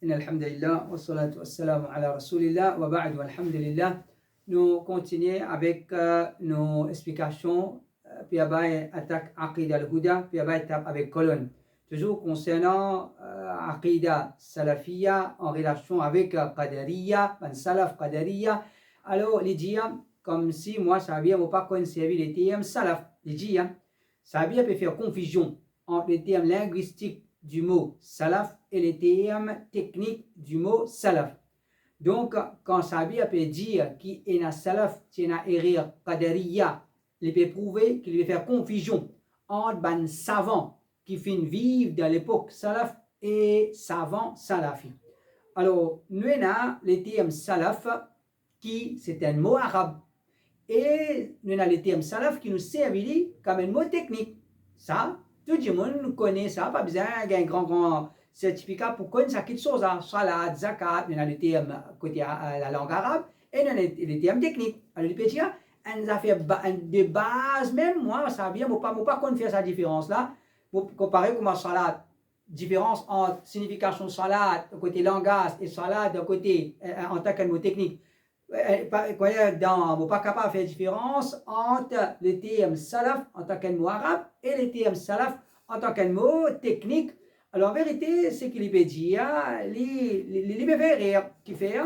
Alhamdulillah, wa salatu wa salam ala rasulillah, wa ba'd, alhamdulillah. Nous continuons avec nos explications. Puis après, attaque Aqida al-Huda, puis après, étape avec colonne. Toujours concernant Aqida Salafiyya en relation avec Qadariya, ben Salaf Qadariya. Alors, les djihad, comme si moi, ça vient, pas qu'on servir les termes Salaf. Les djihad, ça vient peut faire confusion entre les termes linguistiques du mot salaf et les termes techniques du mot salaf. Donc, quand Sabi peut dire qu'il est un salaf, c'est un erreur qadariya, il peut prouver qu'il va faire confusion entre un savant qui finit vivre dans l'époque salaf et savant salafi. Alors, nous avons le terme salaf qui c'est un mot arabe et nous avons le terme salaf qui nous sert comme un mot technique. Ça, tout le monde connaît ça, pas besoin d'un grand certificat pour connaître ça quelque chose. Salat, zakat, nous avons le terme côté la langue arabe et nous avons le terme technique. Alors, le petit, on a fait de base, même moi, ça vient, moi pas qu'on fait cette différence-là, pour comparer comment salat, différence entre signification salat, côté langage, et salat, d'un côté, en tant que mot technique. Pas capable de faire la différence entre le terme salaf en tant que mot arabe et le terme salaf en tant que mot technique. Alors en vérité, c'est qu'il peut dire, il peut faire rire, qui fait,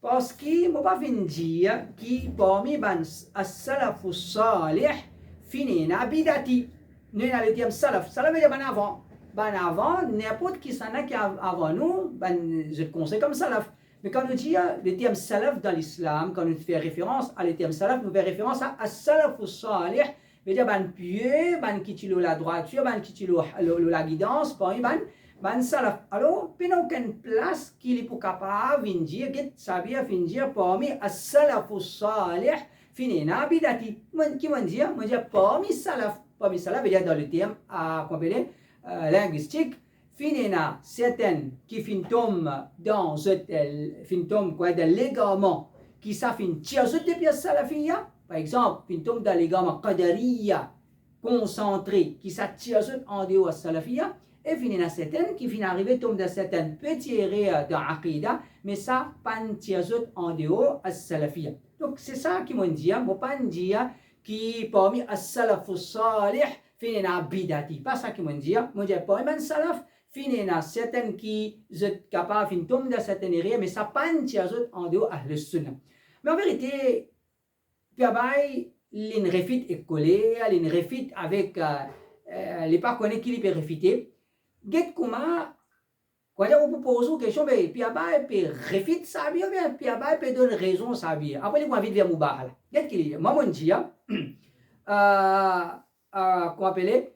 parce qu'il ne peut pas dire que parmi les salaf salih, finina bidati. Nous avons le terme salaf. Salaf veut dire ben avant. Ben avant, n'importe qui s'en a qui avant nous, ben je le conseille comme salaf. Mais quand nous disons le terme salaf dans l'islam, quand nous faisons référence à le terme salaf, nous faisons référence à salaf ou salih, veut dire ban pieux, ban qui tue la droiture, ban qui tue la guidance, ban salaf. Alors, il n'y a aucune place qu'il est pour capable de dire, ça veut dire parmi salaf ou salih, finina bidati. Qui veut dire parmi salaf. Parmi salaf veut dire dans le terme linguistique. Finina, certaines qui finissent dans des légaments qui s'affinent des pièces salafiyya, par exemple, finissent dans les légaments qadariya concentrés qui s'attirent en dehors de salafiyya, et finina certaines qui finissent arriver dans certaines petites areas d'aqida, mais ça pas en dehors de salafiyya. Donc c'est ça qui m'ont dit, moi pas dire qui parmi as-salaf salih finina bidati, pas ça qui m'ont dit, moi dire parmi salaf finina certaines qui sont capables de tomber dans certaines areas, mais ça pas en dehors de sunna. Mais en vérité, puis l'in refit est collé, l'in refit avec les pas connaît qui peut refiter. Get comment quand on vous pose une question, mais puis peut refit ça bien, puis peut donner raison ça bien. Après les points vite vers Moubahala. Get qu'il y a, moi mon dia, qu'on appelle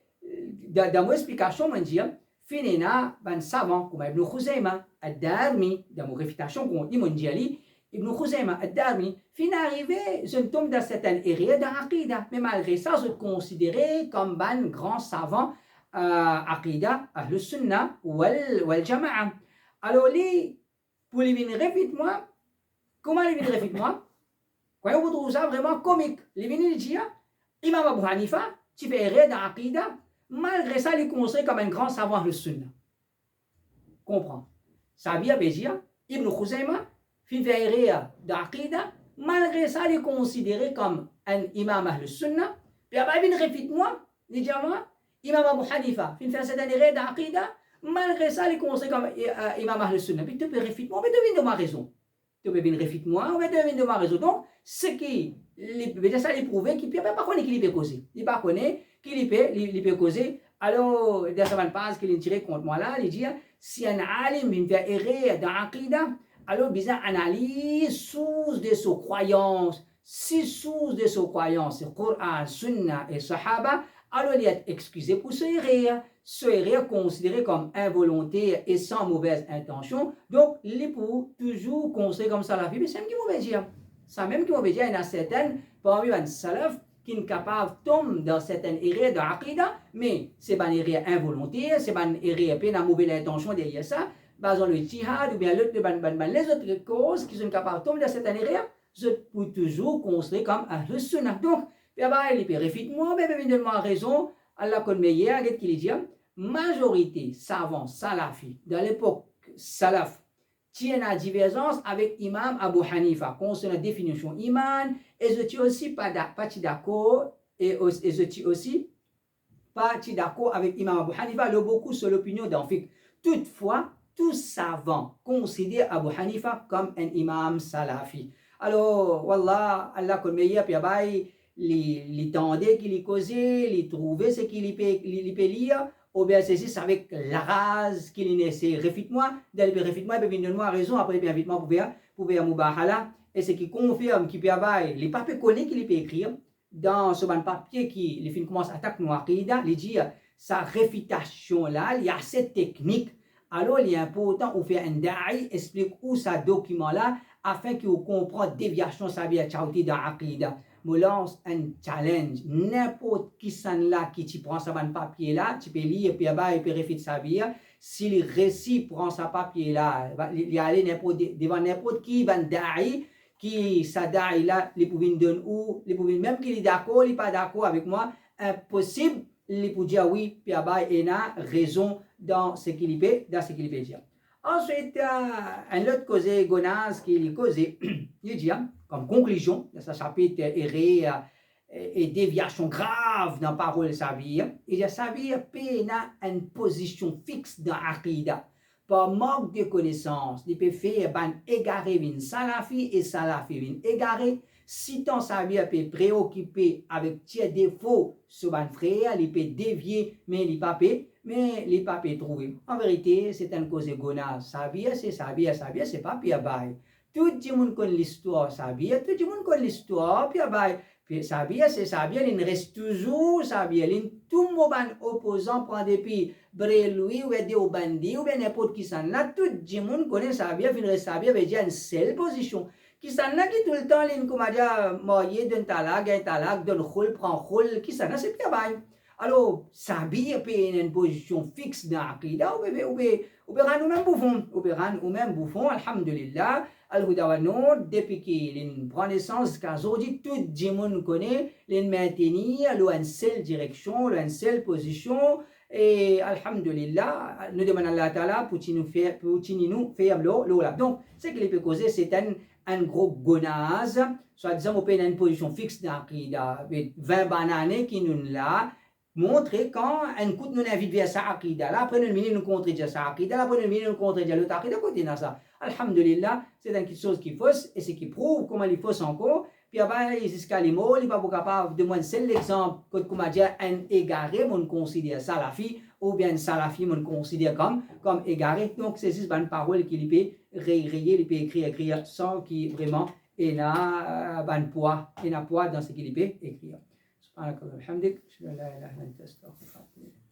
dans mon explication mon dia. Finina ban savant comme Ibn Khuzaima ad-Darmi dans mon réfutation qu'on dit mondiali Ibn Khuzaima ad-Darmi fin arrivé je tombe dans certaines areas d'aqida mais malgré ça je considéré comme ban grand savant aqida ahl sunnah wal jama'a. Alors les pour les venir répète moi comment les venir répète moi quand vous trouvez ça vraiment comique les venir dire Imam Abu Hanifa tu fais erreur d'aqida. Malgré ça, il est considéré comme un grand savant de sunna. Comprends. Sabia Béjia, Ibn Khuzaima, Fifaïria d'Aqida, malgré ça, il est considéré comme un imam ahl sunna. Puis après, il refite moi, il dit moi, Imam Abu Hanifa, Fifaïria d'Aqida, malgré ça, il est considéré comme imam ahl sunna. Puis tu peux refite moi, mais tu viens de ma raison. Tu peux venir refite moi, mais tu viens de ma raison. Donc, ce qui, ça, il prouve qu'il ne peut pas connaître qu'il peut causer. Il ne peut pas connaître qu'il peut causer. Alors, dans sa phrase qu'il a tiré contre moi là, il dit si un alim vient faire errer dans l'aqida, alors il analyse source de ses croyances. Si source de ses croyances, c'est Coran, Sunna et Sahaba, alors il est excusé pour ce erreur. Ce erreur considéré comme involontaire et sans mauvaise intention. Donc, il est pour toujours considéré comme ça la vie. Mais c'est même qui veut dire. Ça même qui veut dire, il y en a certaines parmi les salaf qui sont capables de tomber dans certaines erreurs de l'aqida, mais c'est pas une erreur involontaire, c'est pas une erreur pleine de mauvaise intention derrière ça. Par exemple, le jihad ou bien les autres causes qui sont capables de tomber dans certaines erreurs, je peux toujours considérer comme un sunnah. Donc, il peut réfuter moi, mais il me raison, Allah connaît hier, qu'il dit, majorité savants salafi, dans l'époque salaf, tient la divergence avec Imam Abu Hanifa concernant la définition iman, et je suis aussi pas d'accord, et je suis aussi pas d'accord avec Imam Abu Hanifa, le beaucoup sur l'opinion d'un fiqh. Toutefois, tous savants considèrent Abu Hanifa comme un imam salafi. Alors, Wallah, Allah comme meilleur, puis les tendait qu'il y causait, les trouvait ce qu'il y peut lire, ou bien c'est juste avec la rase qu'il y essaie, réfute-moi, d'aller réfute-moi, et puis donne-moi raison, après, bien vite, pouvez moubahala, et ce qui confirme qu'il peut avoir les papiers collés qu'il peut écrire, dans ce papier qui, les films commencent à attaquer nos aqidah, il dit, sa réfutation là, il y a cette technique. Alors, il est important de faire un da'i, explique où ce document là, afin qu'il comprenne déviation sa vie à Tchauti dans l'aqidah. Me lance un challenge. N'importe qui s'en là qui prend ce papier là, tu peux lire, puis il peut réfuter sa vie. Si le récit prend ce papier là, il y a devant n'importe qui, va da'i, qui ça da'i là, les pouvines donnent où, les pouvines, même qu'il est d'accord, il n'est pas d'accord avec moi, impossible, les pour dire oui, puis il a raison dans ce qu'il peut dire. Ensuite, un autre causé, Gonaz, qui est causé, il dit, comme conclusion de ce chapitre erré et déviation grave dans la parole de sa vie, il dit, sa vie a une position fixe dans l'Aqidah. Par manque de connaissances, il peut faire égarer une salafi et salafi une égaré. Si ton sa vie peut préoccupé avec tes défauts sur un frère, il peut dévier, mais il ne peut pas trouver. En vérité, c'est une cause de gona. Sa vie, c'est pas pire bail. Tout le monde connaît l'histoire, sa vie, tout le monde connaît l'histoire, pire bail. Sa vie, c'est sa vie, il reste toujours sa vie. Tout le monde opposant prend des pays, lui ou aider au bandit, ou bien n'importe qui s'en a, tout le monde connaît sa vie, il reste sa vie, veut dire une seule position. Qui s'en a qui tout le temps, il comme dire, moyen d'un talak, d'un khol, prend khol, qui s'en a, c'est bien bail. Alors, sa vie est une position fixe dans l'Aqidah, ou bien nous-mêmes bouffons, alhamdulillah, al-Hudawanour, depuis qu'il prend naissance, qu'aujourd'hui, tout le monde connaît, il maintenir, une seule direction, une seule position, et alhamdulillah, nous demandons à Allah Ta'ala pour nous faire l'ola. Donc, ce qu'il peut causer, c'est un gros gonaz, soit disant, on peut une position fixe dans l'Aqidah, 20 bananes qui nous l'a, montrer quand un coup nous invite vers sa aqidah là après nous contredire sa aqidah là après nous contredire l'autre aqidah côté dans ça alhamdulillah c'est une chose qui fausse et c'est qui prouve comment il fausse encore puis après jusqu'à les mots il va pas capable de moins seul exemple que comment dire un égaré on considère salafi ou bien salafi on considère comme égaré donc c'est juste une parole qu'il peut rayer il peut écrire sans qui vraiment n'a poids dans ce qu'il peut écrire. سبحانك اللهم وبحمدك اشهد ان لا اله الا انت استغفرك واتوب اليك